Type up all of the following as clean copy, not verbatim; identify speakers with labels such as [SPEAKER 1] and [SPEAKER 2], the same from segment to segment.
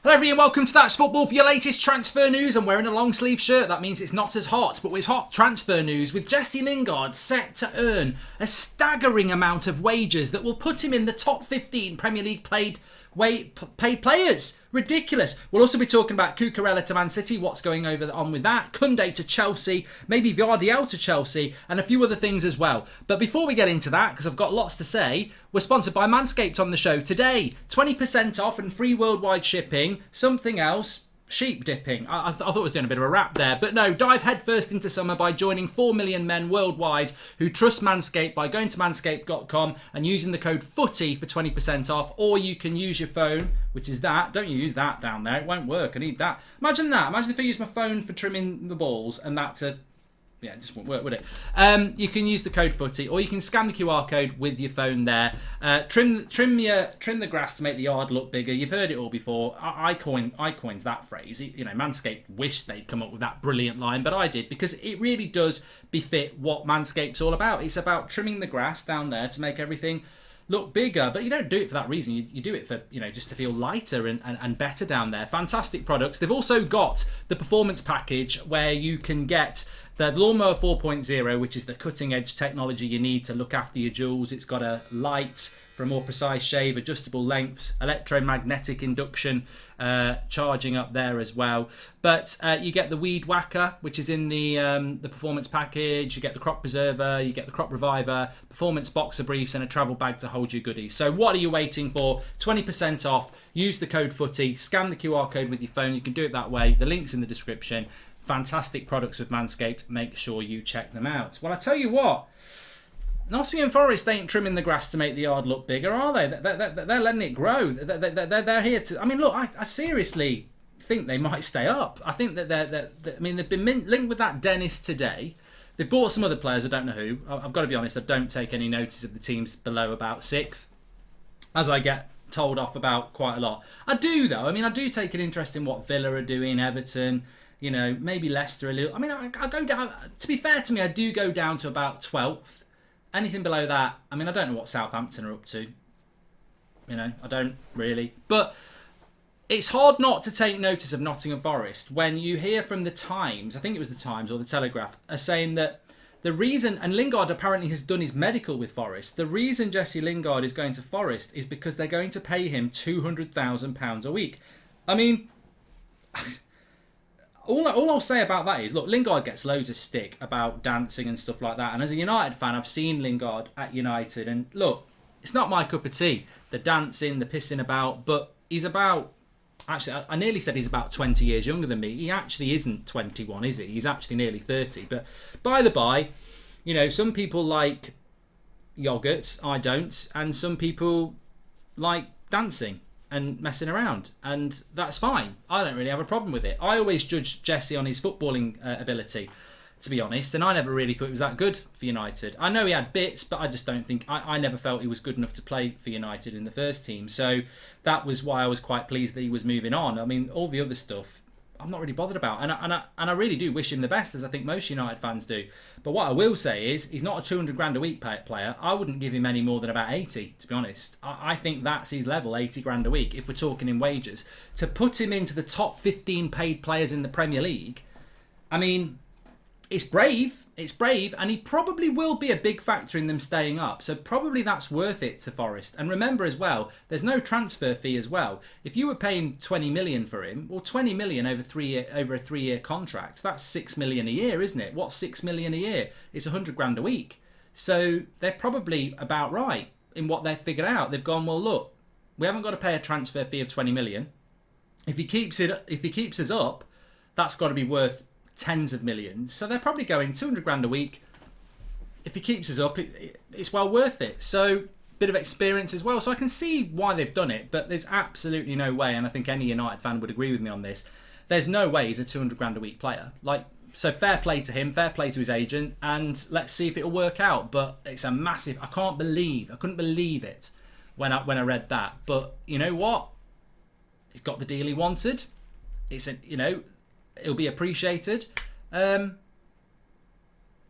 [SPEAKER 1] Hello everyone, welcome to That's Football for your latest transfer news. I'm wearing a long sleeve shirt, that means it's not as hot, but it's hot transfer news with Jesse Lingard set to earn a staggering amount of wages that will put him in the top 15 Premier League paid players. Ridiculous. We'll also be talking about Cucarella to Man City, what's going on with that, Koundé to Chelsea, maybe Vardiel to Chelsea, and a few other things as well. But before we get into that, because I've got lots to say, we're sponsored by Manscaped on the show today. 20% off and free worldwide shipping. Something else. Sheep dipping. I thought I was doing a bit of a rap there, but no, dive headfirst into summer by joining 4 million men worldwide who trust Manscaped by going to manscaped.com and using the code FOOTY for 20% off, or you can use your phone, which is that. Don't you use that down there, it won't work. I need that. Imagine that. Imagine if I use my phone for trimming the balls and that's a... Yeah, it just won't work, would it? You can use the code FOOTY, or you can scan the QR code with your phone there. Trim the grass to make the yard look bigger. You've heard it all before. I coined that phrase. You know, Manscaped wished they'd come up with that brilliant line, but I did, because it really does befit what Manscaped's all about. It's about trimming the grass down there to make everything look bigger, but you don't do it for that reason. You do it for, just to feel lighter and better down there. Fantastic products. They've also got the performance package where you can get the Lawnmower 4.0, which is the cutting edge technology you need to look after your jewels. It's got a light for a more precise shave, adjustable lengths, electromagnetic induction, charging up there as well. But you get the Weed Whacker, which is in the performance package. You get the Crop Preserver, you get the Crop Reviver, performance boxer briefs, and a travel bag to hold your goodies. So what are you waiting for? 20% off. Use the code FOOTY. Scan the QR code with your phone. You can do it that way. The link's in the description. Fantastic products with Manscaped. Make sure you check them out. Well, I tell you what. Nottingham Forest ain't trimming the grass to make the yard look bigger, are they? They're letting it grow. They're here to... I mean, look, I seriously think they might stay up. I think that they've been linked with that Dennis today. They've bought some other players, I don't know who. I've got to be honest, I don't take any notice of the teams below about 6th, as I get told off about quite a lot. I do, though. I mean, I do take an interest in what Villa are doing, Everton, maybe Leicester a little. I mean, I go down... To be fair to me, I do go down to about 12th. Anything below that, I mean, I don't know what Southampton are up to. I don't really. But it's hard not to take notice of Nottingham Forest when you hear from the Times, I think it was the Times or the Telegraph, are saying that the reason, and Lingard apparently has done his medical with Forest, the reason Jesse Lingard is going to Forest is because they're going to pay him £200,000 a week. I mean... All I'll say about that is, look, Lingard gets loads of stick about dancing and stuff like that. And as a United fan, I've seen Lingard at United. And look, it's not my cup of tea. The dancing, the pissing about. But he's about... Actually, I nearly said he's about 20 years younger than me. He actually isn't 21, is he? He's actually nearly 30. But by the by, some people like yogurts. I don't. And some people like dancing and messing around, and that's fine. I don't really have a problem with it. I always judge Jesse on his footballing ability, to be honest, and I never really thought he was that good for United. I know he had bits, but I just don't think... I never felt he was good enough to play for United in the first team, so that was why I was quite pleased that he was moving on. I mean, all the other stuff I'm not really bothered about, and I really do wish him the best, as I think most United fans do. But what I will say is, he's not a 200 grand a week player. I wouldn't give him any more than about 80, to be honest. I think that's his level, 80 grand a week, if we're talking in wages. To put him into the top 15 paid players in the Premier League, I mean, it's brave. It's brave, and he probably will be a big factor in them staying up. So probably that's worth it to Forest. And remember as well, there's no transfer fee as well. If you were paying 20 million for him, well, 20 million over a 3-year contract, that's 6 million a year, isn't it? What's 6 million a year? It's 100 grand a week. So they're probably about right in what they've figured out. They've gone, well, look, we haven't got to pay a transfer fee of 20 million. If he keeps us up, that's got to be worth tens of millions. So they're probably going 200 grand a week. If he keeps us up, it's well worth it. So bit of experience as well. So I can see why they've done it, but there's absolutely no way, and I think any United fan would agree with me on this, there's no way he's a 200 grand a week player. So fair play to him, fair play to his agent, and let's see if it'll work out. But it's a massive... I couldn't believe it when I read that. But you know what? He's got the deal he wanted. It'll be appreciated.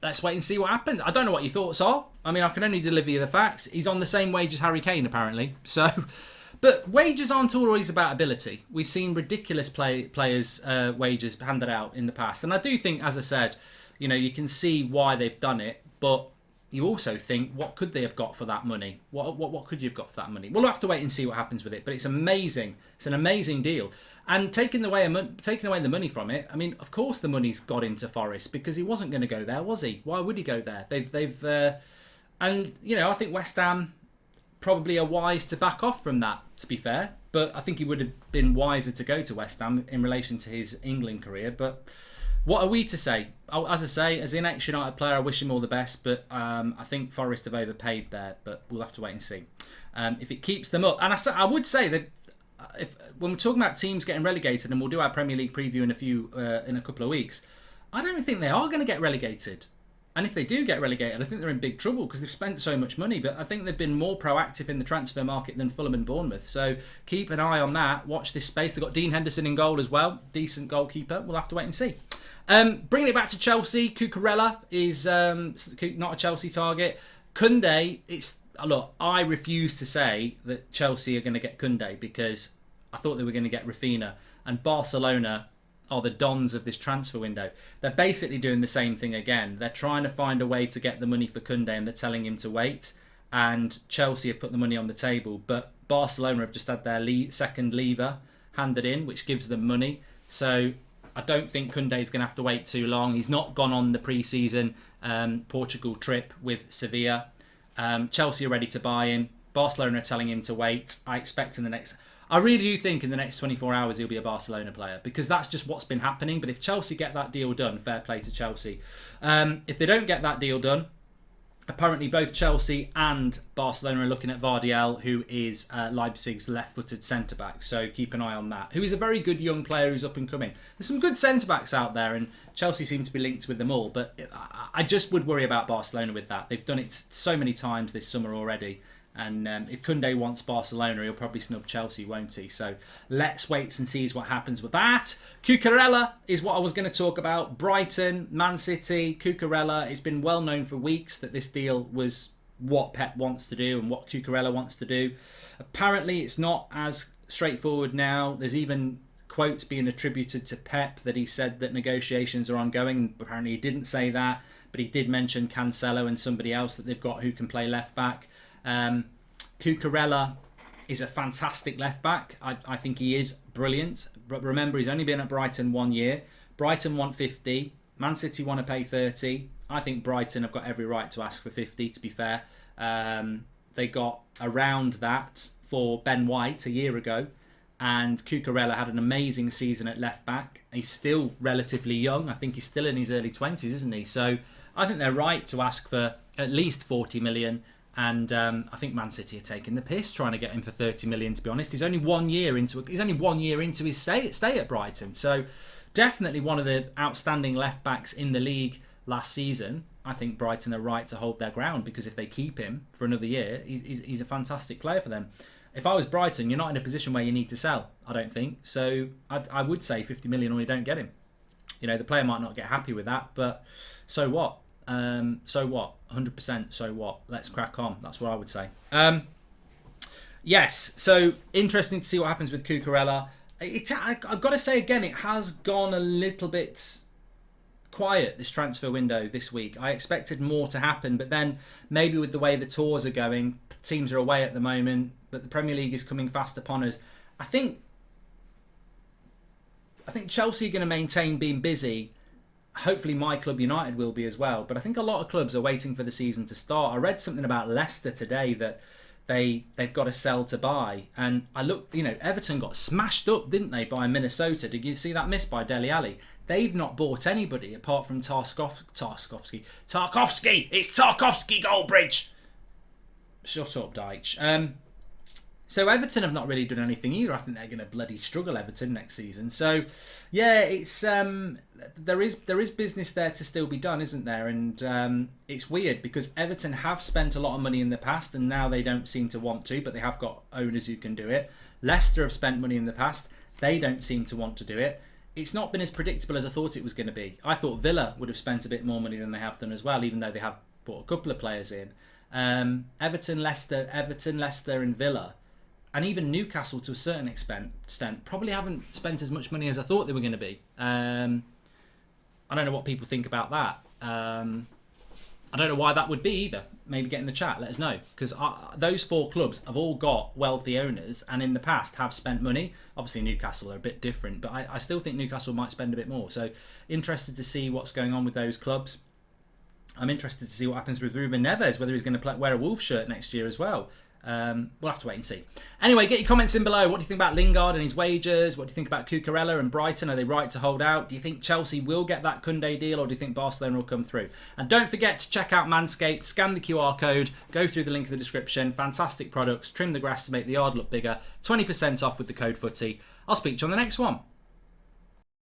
[SPEAKER 1] Let's wait and see what happens. I don't know what your thoughts are. I mean, I can only deliver you the facts. He's on the same wage as Harry Kane, apparently. So, But wages aren't always about ability. We've seen ridiculous players' wages handed out in the past. And I do think, as I said, you can see why they've done it. But you also think, what could they have got for that money? What could you have got for that money? We'll have to wait and see what happens with it. But it's amazing. It's an amazing deal. And taking away the money from it, I mean, of course the money's got him to Forest because he wasn't going to go there, was he? Why would he go there? And I think West Ham probably are wise to back off from that, to be fair. But I think he would have been wiser to go to West Ham in relation to his England career. But what are we to say? As I say, as an ex-United player, I wish him all the best. But I think Forest have overpaid there. But we'll have to wait and see if it keeps them up. And I would say that when we're talking about teams getting relegated, and we'll do our Premier League preview in a couple of weeks, I don't think they are going to get relegated. And if they do get relegated, I think they're in big trouble because they've spent so much money. But I think they've been more proactive in the transfer market than Fulham and Bournemouth. So keep an eye on that. Watch this space. They've got Dean Henderson in goal as well. Decent goalkeeper. We'll have to wait and see. Bringing it back to Chelsea, Cucarella is not a Chelsea target. Koundé, look, I refuse to say that Chelsea are going to get Koundé because I thought they were going to get Rafinha. And Barcelona are the dons of this transfer window. They're basically doing the same thing again. They're trying to find a way to get the money for Koundé and they're telling him to wait. And Chelsea have put the money on the table. But Barcelona have just had their second lever handed in, which gives them money. So I don't think Koundé is going to have to wait too long. He's not gone on the pre-season Portugal trip with Sevilla. Chelsea are ready to buy him. Barcelona are telling him to wait. I really do think in the next 24 hours he'll be a Barcelona player because that's just what's been happening. But if Chelsea get that deal done, fair play to Chelsea. If they don't get that deal done, apparently both Chelsea and Barcelona are looking at Vardiel, who is Leipzig's left-footed centre-back. So keep an eye on that. Who is a very good young player who's up and coming. There's some good centre-backs out there and Chelsea seem to be linked with them all. But I just would worry about Barcelona with that. They've done it so many times this summer already. And if Koundé wants Barcelona, he'll probably snub Chelsea, won't he? So let's wait and see what happens with that. Cucarella is what I was going to talk about. Brighton, Man City, Cucarella. It's been well known for weeks that this deal was what Pep wants to do and what Cucarella wants to do. Apparently, it's not as straightforward now. There's even quotes being attributed to Pep that he said that negotiations are ongoing. Apparently, he didn't say that, but he did mention Cancelo and somebody else that they've got who can play left back. Cucarella is a fantastic left back. I think he is brilliant. But remember, he's only been at Brighton 1 year. Brighton want 50. Man City want to pay 30. I think Brighton have got every right to ask for 50, to be fair. They got around that for Ben White a year ago. And Cucarella had an amazing season at left back. He's still relatively young. I think he's still in his early 20s, isn't he? So I think they're right to ask for at least 40 million. And I think Man City are taking the piss trying to get him for 30 million. To be honest, he's only 1 year into his stay at Brighton. So definitely one of the outstanding left backs in the league last season. I think Brighton are right to hold their ground because if they keep him for another year, he's a fantastic player for them. If I was Brighton, you're not in a position where you need to sell. I don't think so. I would say 50 million or you don't get him. The player might not get happy with that, but so what? So what? 100%. So what? Let's crack on. That's what I would say. Yes. So interesting to see what happens with Cucarella. I've got to say again, it has gone a little bit quiet this transfer window this week. I expected more to happen, but then maybe with the way the tours are going, teams are away at the moment, but the Premier League is coming fast upon us. I think Chelsea are going to maintain being busy. Hopefully my club United will be as well. But I think a lot of clubs are waiting for the season to start. I read something about Leicester today that they've got to sell to buy. And I looked, Everton got smashed up, didn't they, by Minnesota. Did you see that miss by Dele Alli? They've not bought anybody apart from Tarkowski. It's Tarkowski, Goldbridge. Shut up, Deitch. So Everton have not really done anything either. I think they're going to bloody struggle, Everton, next season. So, yeah, it's there is business there to still be done, isn't there? And it's weird because Everton have spent a lot of money in the past and now they don't seem to want to, but they have got owners who can do it. Leicester have spent money in the past. They don't seem to want to do it. It's not been as predictable as I thought it was going to be. I thought Villa would have spent a bit more money than they have done as well, even though they have brought a couple of players in. Everton, Leicester and Villa and even Newcastle to a certain extent probably haven't spent as much money as I thought they were going to be. I don't know what people think about that. I don't know why that would be either. Maybe get in the chat, let us know. Because those 4 clubs have all got wealthy owners and in the past have spent money. Obviously Newcastle are a bit different, but I still think Newcastle might spend a bit more. So interested to see what's going on with those clubs. I'm interested to see what happens with Ruben Neves, whether he's going to wear a Wolves shirt next year as well. We'll have to wait and see. Anyway, get your comments in below. What do you think about Lingard and his wages? What do you think about Cucarella and Brighton? Are they right to hold out? Do you think Chelsea will get that Koundé deal, or do you think Barcelona will come through? And don't forget to check out Manscaped. Scan the QR code. Go through the link in the description. Fantastic products. Trim the grass to make the yard look bigger. 20% off with the code FOOTY. I'll speak to you on the next one.